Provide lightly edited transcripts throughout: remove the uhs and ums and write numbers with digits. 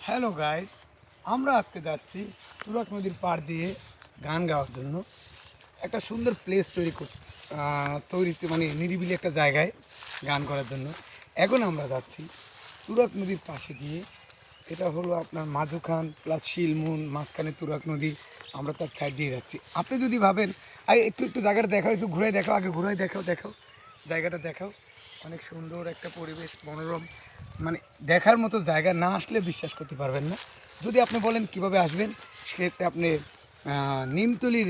Hello guys, আমরা আজকে যাচ্ছি তুরাগ নদীর পাড় দিয়ে গান গাওয়ার জন্য। একটা সুন্দর প্লেস তৈরিতে মানে নিরিবিলি একটা জায়গায় গান করার জন্য। এখন আমরা যাচ্ছি তুরাগ নদীর পাশে দিয়ে। এটা হলো আপনার মাঝুখান প্লাস শিলমুন, মাঝখানে তুরাগ নদী। আমরা তার সাইড দিয়ে যাচ্ছি। আপনি যদি ভাবেন একটু একটু জায়গাটা দেখাও, একটু ঘুরাই দেখাও, আগে ঘুরাই দেখাও, জায়গাটা দেখাও। অনেক সুন্দর একটা পরিবেশ, মনোরম, মানে দেখার মতো জায়গা। না আসলে বিশ্বাস করতে পারবেন না। যদি আপনি বলেন কিভাবে আসবেন, সেক্ষেত্রে আপনি নিমতলি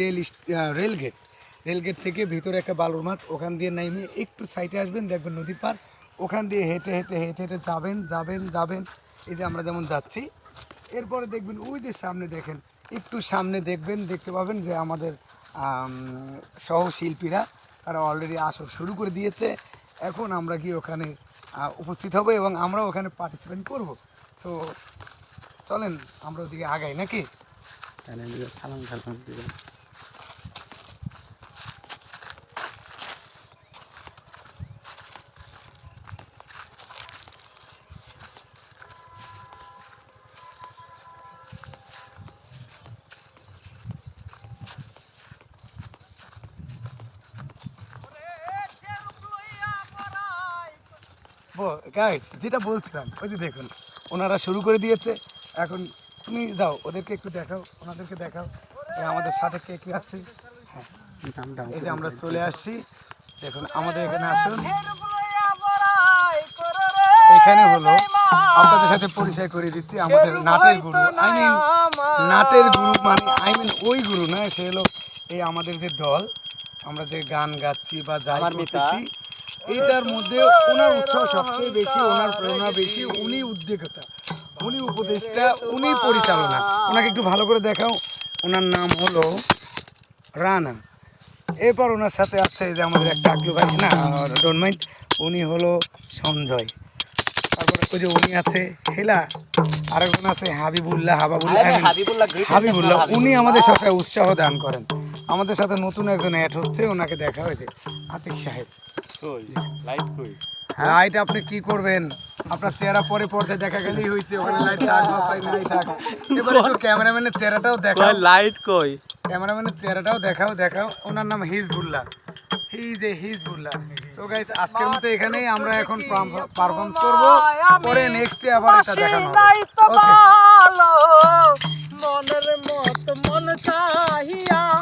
রেলগেট থেকে ভিতরে একটা বালুর মাঠ, ওখান দিয়ে নেমে একটু সাইডে আসবেন, দেখবেন নদী পার। ওখান দিয়ে হেঁটে হেঁটে হেঁটে হেঁটে যাবেন যাবেন যাবেন এই যে আমরা যেমন যাচ্ছি। এরপরে দেখবেন ওই যে সামনে দেখেন, একটু সামনে দেখবেন, দেখতে পাবেন যে আমাদের সহশিল্পীরা তারা অলরেডি আসর শুরু করে দিয়েছে। এখন আমরা গিয়ে ওখানে উপস্থিত হব এবং আমরা ওখানে পার্টিসিপেট করব। তো চলেন আমরা ওদিকে আগাই নাকি। সালাম সালাম দিবেন। গাইস, যেটা বলছিলাম ওই যে দেখুন ওনারা শুরু করে দিয়েছে। এখন তুমি যাও, ওদেরকে একটু দেখাও, ওনাদেরকে দেখাও আমাদের সাথে কে কে আছে। হ্যাঁ, এই যে আমরা চলে আসছি, দেখুন আমাদের এখানে আসুন। এখানে হলো আপনাদের সাথে পরিচয় করে দিচ্ছি আমাদের নাটের গুরু। নাটের গুরু মানে ওই গুরু না, সে হলো এই আমাদের যে দল, আমরা যে গান গাচ্ছি বা যাই করতেছি, এইটার মধ্যে ওনার উৎসাহ সবচেয়ে বেশি, ওনার প্রেরণা বেশি, উনি উদ্যোক্তা, উনি উপদেষ্টা, উনি পরিচালনা। ওনাকে একটু ভালো করে দেখাও। ওনার নাম হলো রানা। এরপর ওনার সাথে আছে যে আমাদের একটা আকলু ভাই, না ডোন্ট মাইন্ড, উনি হলো সঞ্জয়। তারপরে ওই যে উনি আছে হেলা, আরেকজন আছে হাবিবুল্লাহ। উনি আমাদের সাথে উৎসাহ দান করেন। আমাদের সাথে নতুন একজন অ্যাড হচ্ছে, ওনাকে দেখা হয়েছে, আতিক সাহেব। লাইট আপনি কি করবেন, আপনার চেহারা পরে পর্দায় দেখা গেলেই হয়েছে। ওখানে লাইট থাক বা নাই থাক। এবার একটু ক্যামেরাম্যানের চেহারাটাও দেখাও, লাইট কই, ক্যামেরাম্যানের চেহারাটাও দেখাও। ওনার নাম হিজবুল্লাহ। হিজবুল্লাহ। সো গাইস, আজকের মতো এখানেই আমরা এখন পারফরম্যান্স করব, পরে নেক্সটে আবার এটা দেখানো হবে। ওকে। মনের মত মন চাহিয়া